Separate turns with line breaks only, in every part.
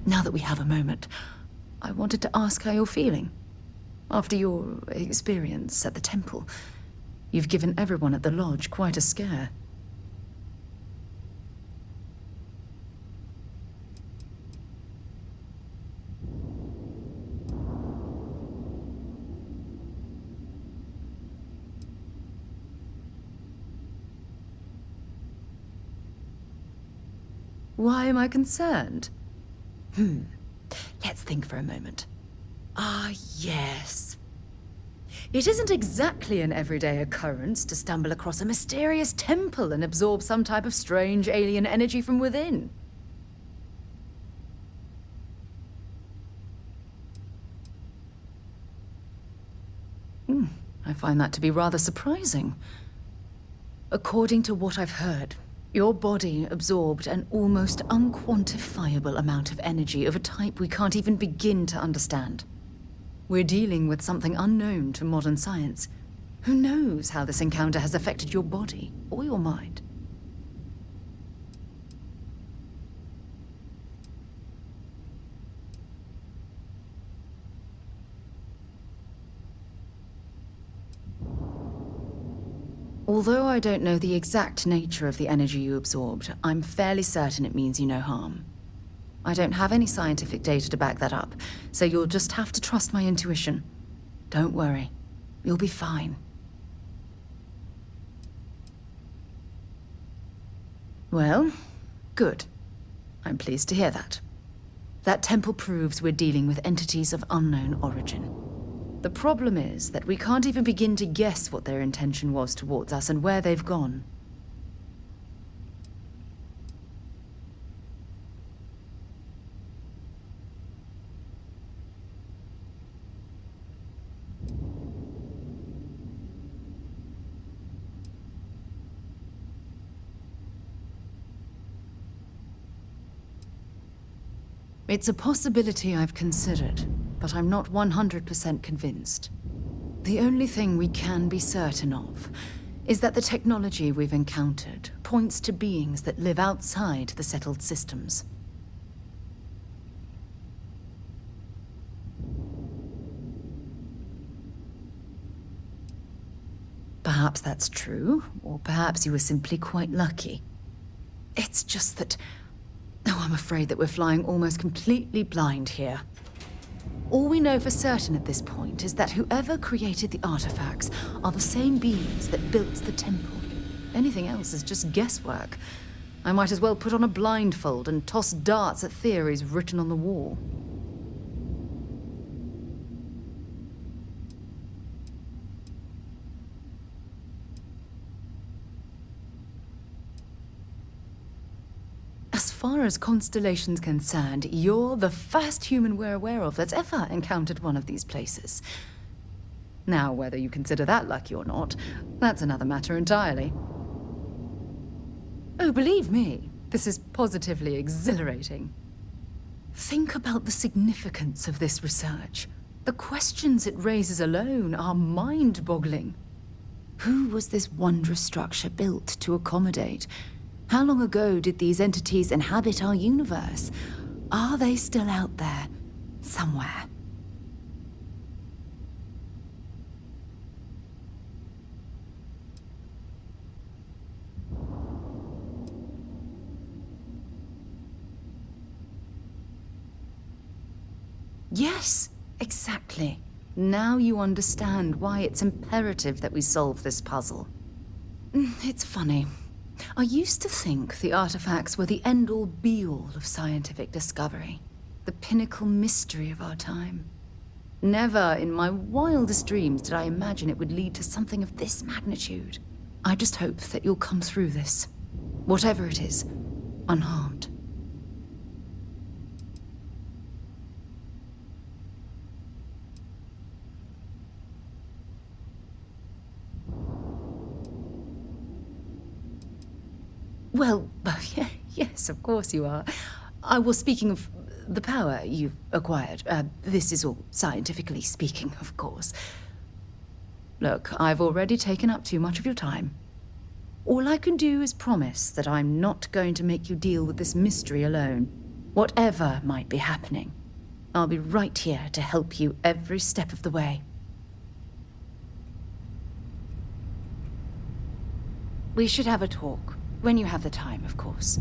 Now that we have a moment, I wanted to ask how you're feeling. After your experience at the temple, you've given everyone at the lodge quite a scare. Why am I concerned? Let's think for a moment. Ah, yes. It isn't exactly an everyday occurrence to stumble across a mysterious temple and absorb some type of strange alien energy from within. I find that to be rather surprising. According to what I've heard, your body absorbed an almost unquantifiable amount of energy of a type we can't even begin to understand. We're dealing with something unknown to modern science. Who knows how this encounter has affected your body or your mind? Although I don't know the exact nature of the energy you absorbed, I'm fairly certain it means you no harm. I don't have any scientific data to back that up, so you'll just have to trust my intuition. Don't worry, you'll be fine. Well, good. I'm pleased to hear that. That temple proves we're dealing with entities of unknown origin. The problem is that we can't even begin to guess what their intention was towards us and where they've gone. It's a possibility I've considered, but I'm not 100% convinced. The only thing we can be certain of is that the technology we've encountered points to beings that live outside the settled systems. Perhaps that's true, or perhaps you were simply quite lucky. It's just that... Oh, I'm afraid that we're flying almost completely blind here. All we know for certain at this point is that whoever created the artifacts are the same beings that built the temple. Anything else is just guesswork. I might as well put on a blindfold and toss darts at theories written on the wall. As far as Constellation's concerned, you're the first human we're aware of that's ever encountered one of these places. Now, whether you consider that lucky or not, that's another matter entirely. Oh, believe me, this is positively exhilarating. Think about the significance of this research. The questions it raises alone are mind-boggling. Who was this wondrous structure built to accommodate? How long ago did these entities inhabit our universe? Are they still out there, somewhere? Yes, exactly. Now you understand why it's imperative that we solve this puzzle. It's funny. I used to think the artifacts were the end-all be-all of scientific discovery, the pinnacle mystery of our time. Never in my wildest dreams did I imagine it would lead to something of this magnitude. I just hope that you'll come through this, whatever it is, unharmed. Well, yes, of course you are. I was speaking of the power you've acquired. This is all scientifically speaking, of course. Look, I've already taken up too much of your time. All I can do is promise that I'm not going to make you deal with this mystery alone. Whatever might be happening, I'll be right here to help you every step of the way. We should have a talk, when you have the time, of course.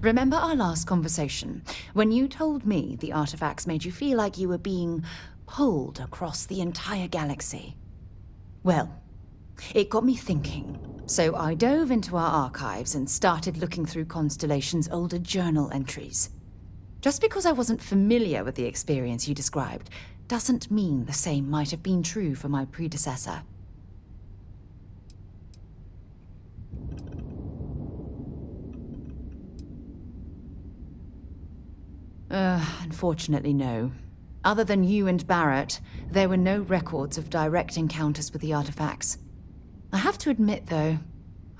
Remember our last conversation, when you told me the artifacts made you feel like you were being pulled across the entire galaxy? Well, it got me thinking, so I dove into our archives and started looking through Constellation's older journal entries. Just because I wasn't familiar with the experience you described, doesn't mean the same might have been true for my predecessor. Unfortunately, no. Other than you and Barrett, there were no records of direct encounters with the artifacts. I have to admit, though,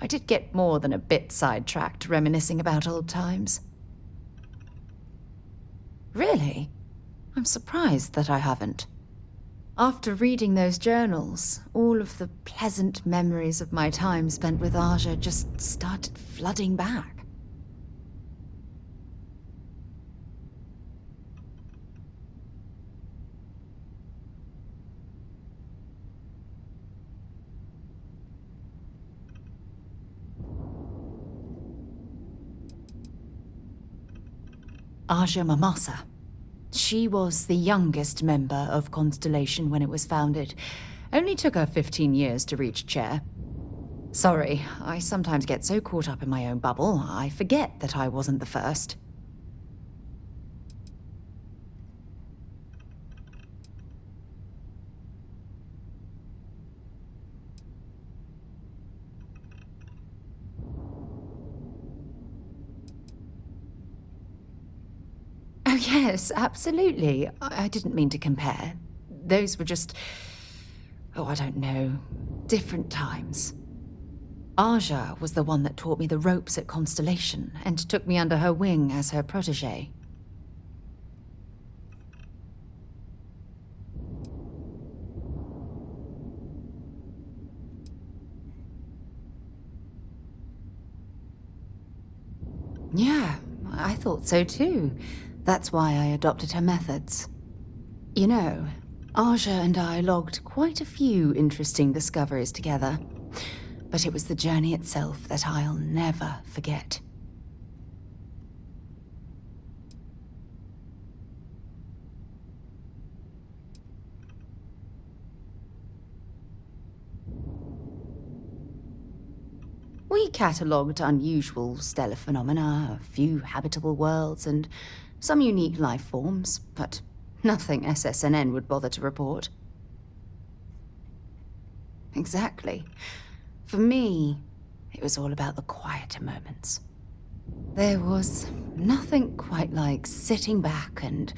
I did get more than a bit sidetracked reminiscing about old times. Really? I'm surprised that I haven't. After reading those journals, all of the pleasant memories of my time spent with Aja just started flooding back. Aja Mamasa. She was the youngest member of Constellation when it was founded. Only took her 15 years to reach chair. Sorry, I sometimes get so caught up in my own bubble, I forget that I wasn't the first. Oh yes, absolutely. I didn't mean to compare. Those were just... oh, I don't know. Different times. Aja was the one that taught me the ropes at Constellation and took me under her wing as her protege. Yeah, I thought so too. That's why I adopted her methods. You know, Aja and I logged quite a few interesting discoveries together, but it was the journey itself that I'll never forget. We catalogued unusual stellar phenomena, a few habitable worlds, and some unique life forms, but nothing SSNN would bother to report. Exactly. For me, it was all about the quieter moments. There was nothing quite like sitting back and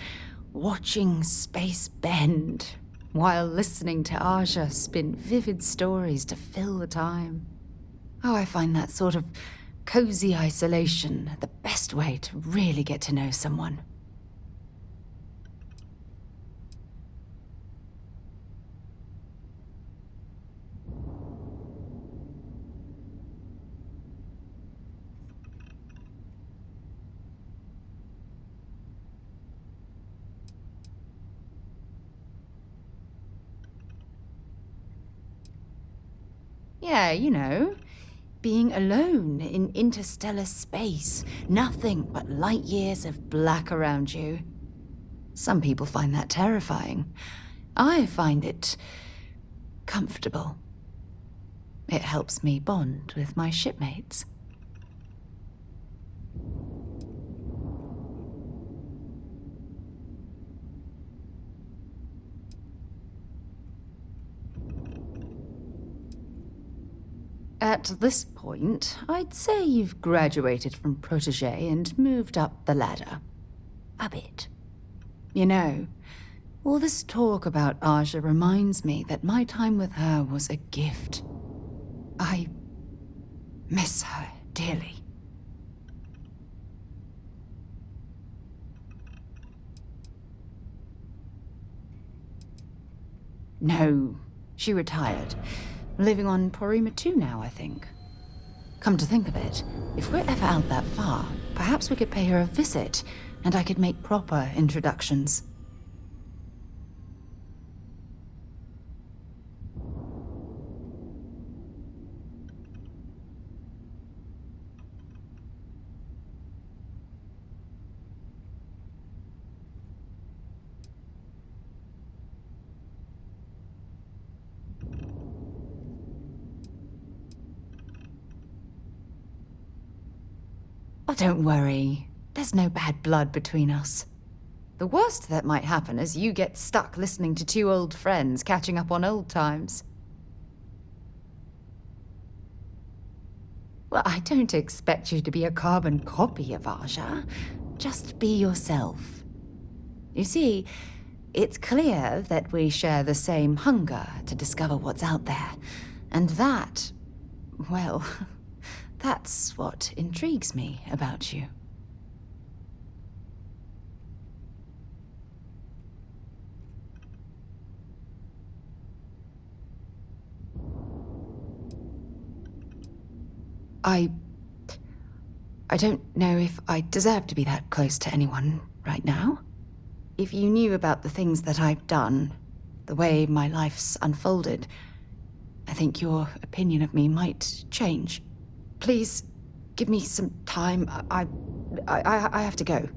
watching space bend while listening to Aja spin vivid stories to fill the time. Oh, I find that sort of cozy isolation the best way to really get to know someone. Yeah, you know, being alone in interstellar space, nothing but light years of black around you. Some people find that terrifying. I find it comfortable. It helps me bond with my shipmates. At this point, I'd say you've graduated from protege and moved up the ladder. A bit. You know, all this talk about Aja reminds me that my time with her was a gift. I miss her dearly. No, she retired. Living on Porima 2 now, I think. Come to think of it, if we're ever out that far, perhaps we could pay her a visit, and I could make proper introductions. Oh, don't worry. There's no bad blood between us. The worst that might happen is you get stuck listening to two old friends catching up on old times. Well, I don't expect you to be a carbon copy of Aja. Just be yourself. You see, it's clear that we share the same hunger to discover what's out there. And that, well, that's what intrigues me about you. I don't know if I deserve to be that close to anyone right now. If you knew about the things that I've done, the way my life's unfolded, I think your opinion of me might change. Please, give me some time. I have to go.